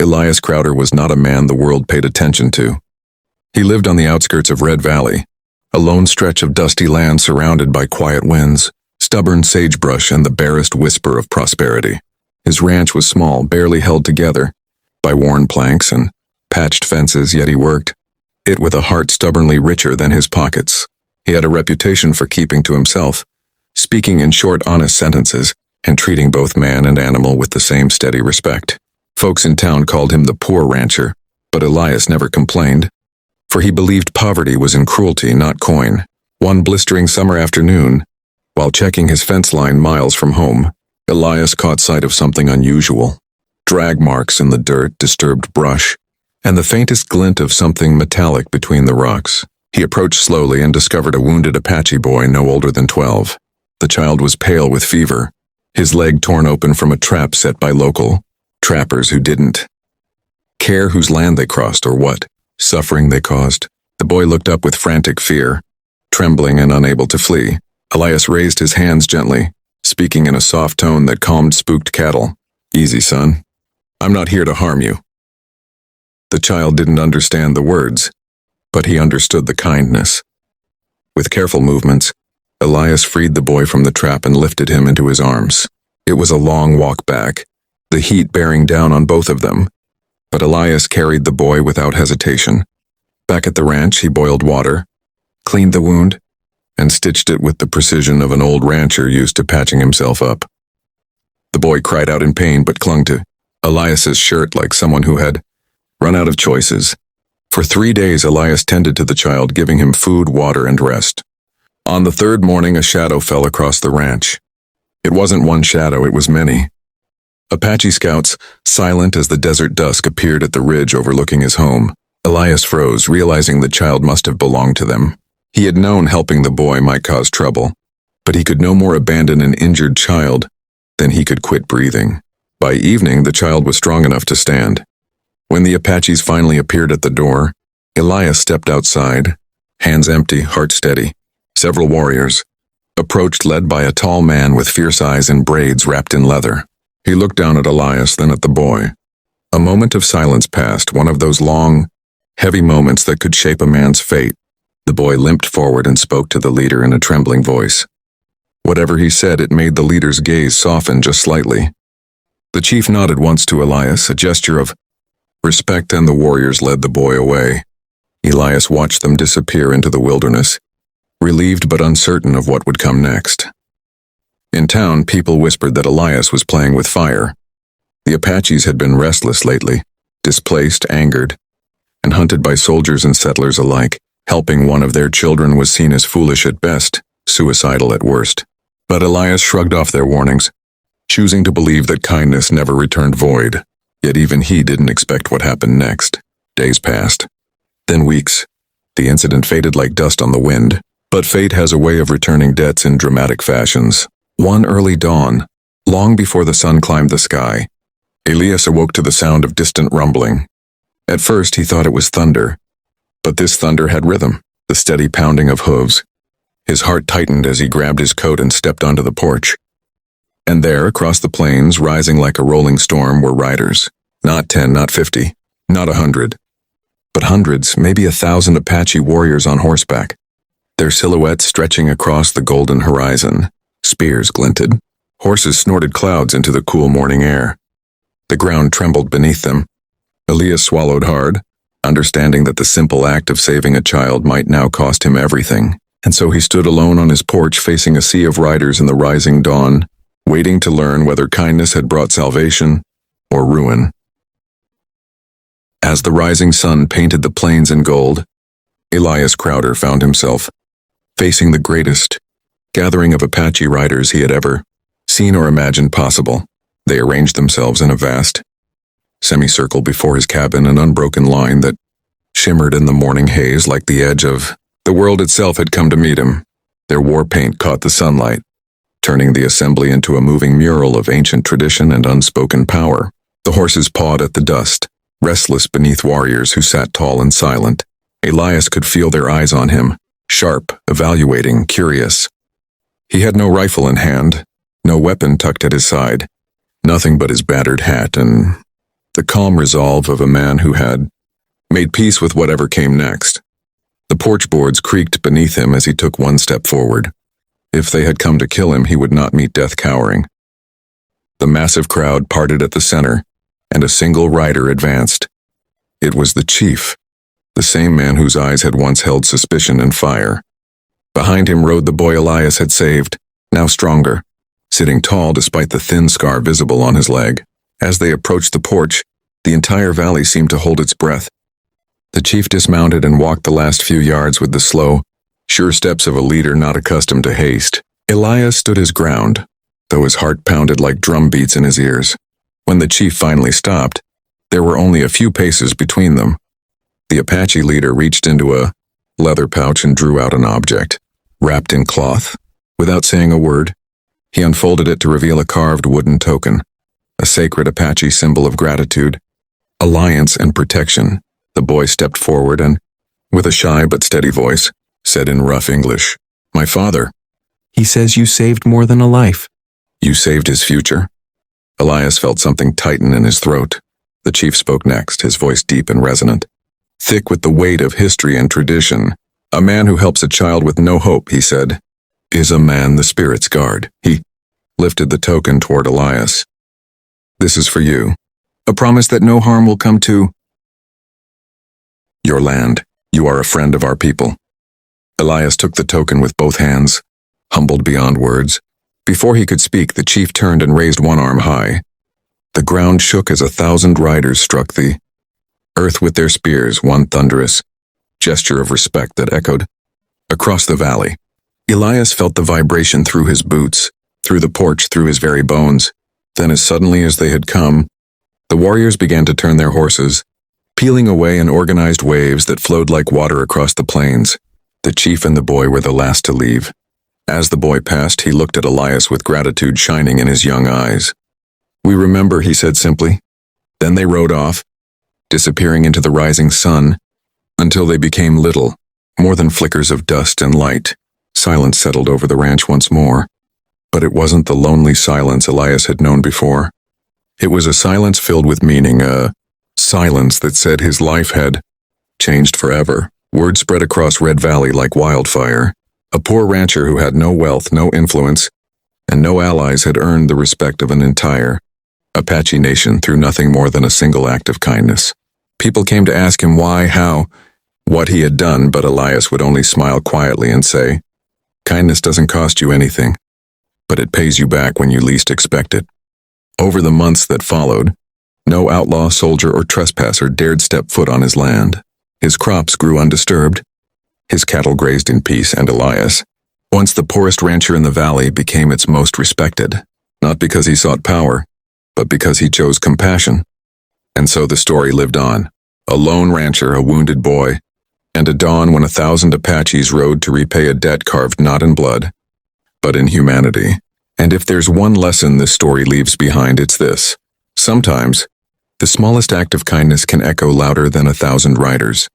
Elias Crowder was not a man the world paid attention to. He lived on the outskirts of Red Valley, a lone stretch of dusty land surrounded by quiet winds, stubborn sagebrush, and the barest whisper of prosperity. His ranch was small, barely held together by worn planks and patched fences, yet he worked it with a heart stubbornly richer than his pockets. He had a reputation for keeping to himself, speaking in short, honest sentences, and treating both man and animal with the same steady respect. Folks in town called him the poor rancher, but Elias never complained, for he believed poverty was in cruelty, not coin. One blistering summer afternoon, while checking his fence line miles from home, Elias caught sight of something unusual. Drag marks in the dirt, disturbed brush, and the faintest glint of something metallic between the rocks. He approached slowly and discovered a wounded Apache boy no older than 12. The child was pale with fever, his leg torn open from a trap set by local trappers who didn't care whose land they crossed or what suffering they caused. The boy looked up with frantic fear, trembling and unable to flee. Elias raised his hands gently, speaking in a soft tone that calmed spooked cattle. "Easy, son. I'm not here to harm you." The child didn't understand the words, but he understood the kindness. With careful movements, Elias freed the boy from the trap and lifted him into his arms. It was a long walk back, the heat bearing down on both of them, but Elias carried the boy without hesitation. Back at the ranch, he boiled water, cleaned the wound, and stitched it with the precision of an old rancher used to patching himself up. The boy cried out in pain but clung to Elias's shirt like someone who had run out of choices. For 3 days, Elias tended to the child, giving him food, water, and rest. On the third morning, a shadow fell across the ranch. It wasn't one shadow, it was many. Apache scouts, silent as the desert dusk, appeared at the ridge overlooking his home. Elias froze, realizing the child must have belonged to them. He had known helping the boy might cause trouble, but he could no more abandon an injured child than he could quit breathing. By evening, the child was strong enough to stand. When the Apaches finally appeared at the door, Elias stepped outside, hands empty, heart steady. Several warriors approached, led by a tall man with fierce eyes and braids wrapped in leather. He looked down at Elias, then at the boy. A moment of silence passed, one of those long, heavy moments that could shape a man's fate. The boy limped forward and spoke to the leader in a trembling voice. Whatever he said, it made the leader's gaze soften just slightly. The chief nodded once to Elias, a gesture of respect, and the warriors led the boy away. Elias watched them disappear into the wilderness, relieved but uncertain of what would come next. In town, people whispered that Elias was playing with fire. The Apaches had been restless lately, displaced, angered, and hunted by soldiers and settlers alike. Helping one of their children was seen as foolish at best, suicidal at worst. But Elias shrugged off their warnings, choosing to believe that kindness never returned void. Yet even he didn't expect what happened next. Days passed, then weeks. The incident faded like dust on the wind, but fate has a way of returning debts in dramatic fashions. One early dawn, long before the sun climbed the sky, Elias awoke to the sound of distant rumbling. At first he thought it was thunder, but this thunder had rhythm, the steady pounding of hooves. His heart tightened as he grabbed his coat and stepped onto the porch. And there, across the plains, rising like a rolling storm, were riders. Not 10, not 50, not 100, but hundreds, maybe 1,000 Apache warriors on horseback, their silhouettes stretching across the golden horizon. Spears glinted. Horses snorted clouds into the cool morning air. The ground trembled beneath them. Elias swallowed hard, understanding that the simple act of saving a child might now cost him everything. And so he stood alone on his porch, facing a sea of riders in the rising dawn, waiting to learn whether kindness had brought salvation or ruin. As the rising sun painted the plains in gold, Elias Crowder found himself facing the greatest gathering of Apache riders he had ever seen or imagined possible. They arranged themselves in a vast semicircle before his cabin, an unbroken line that shimmered in the morning haze like the edge of the world itself had come to meet him. Their war paint caught the sunlight, turning the assembly into a moving mural of ancient tradition and unspoken power. The horses pawed at the dust, restless beneath warriors who sat tall and silent. Elias could feel their eyes on him, sharp, evaluating, curious. He had no rifle in hand, no weapon tucked at his side, nothing but his battered hat and the calm resolve of a man who had made peace with whatever came next. The porch boards creaked beneath him as he took one step forward. If they had come to kill him, he would not meet death cowering. The massive crowd parted at the center, and a single rider advanced. It was the chief, the same man whose eyes had once held suspicion and fire. Behind him rode the boy Elias had saved, now stronger, sitting tall despite the thin scar visible on his leg. As they approached the porch, the entire valley seemed to hold its breath. The chief dismounted and walked the last few yards with the slow, sure steps of a leader not accustomed to haste. Elias stood his ground, though his heart pounded like drum beats in his ears. When the chief finally stopped, there were only a few paces between them. The Apache leader reached into a leather pouch and drew out an object, wrapped in cloth. Without saying a word, he unfolded it to reveal a carved wooden token, a sacred Apache symbol of gratitude, alliance, and protection. The boy stepped forward and, with a shy but steady voice, said in rough English, "My father." "He says you saved more than a life." "You saved his future." Elias felt something tighten in his throat. The chief spoke next, his voice deep and resonant, thick with the weight of history and tradition. "A man who helps a child with no hope," he said, "is a man the spirit's guard." He lifted the token toward Elias. "This is for you. A promise that no harm will come to your land. You are a friend of our people." Elias took the token with both hands, humbled beyond words. Before he could speak, the chief turned and raised one arm high. The ground shook as 1,000 riders struck the earth with their spears, one thunderous gesture of respect that echoed across the valley. Elias felt the vibration through his boots, through the porch, through his very bones. Then, as suddenly as they had come, the warriors began to turn their horses, peeling away in organized waves that flowed like water across the plains. The chief and the boy were the last to leave. As the boy passed, he looked at Elias with gratitude shining in his young eyes. "We remember," he said simply. Then they rode off, disappearing into the rising sun, until they became little, more than flickers of dust and light. Silence settled over the ranch once more. But it wasn't the lonely silence Elias had known before. It was a silence filled with meaning, a silence that said his life had changed forever. Word spread across Red Valley like wildfire. A poor rancher who had no wealth, no influence, and no allies had earned the respect of an entire Apache nation through nothing more than a single act of kindness. People came to ask him why, how, what he had done, but Elias would only smile quietly and say, "Kindness doesn't cost you anything, but it pays you back when you least expect it." Over the months that followed, no outlaw, soldier, or trespasser dared step foot on his land. His crops grew undisturbed. His cattle grazed in peace, and Elias, once the poorest rancher in the valley, became its most respected, not because he sought power, but because he chose compassion. And so the story lived on. A lone rancher, a wounded boy, and a dawn when 1,000 Apaches rode to repay a debt carved not in blood, but in humanity. And if there's one lesson this story leaves behind, it's this. Sometimes, the smallest act of kindness can echo louder than 1,000 riders.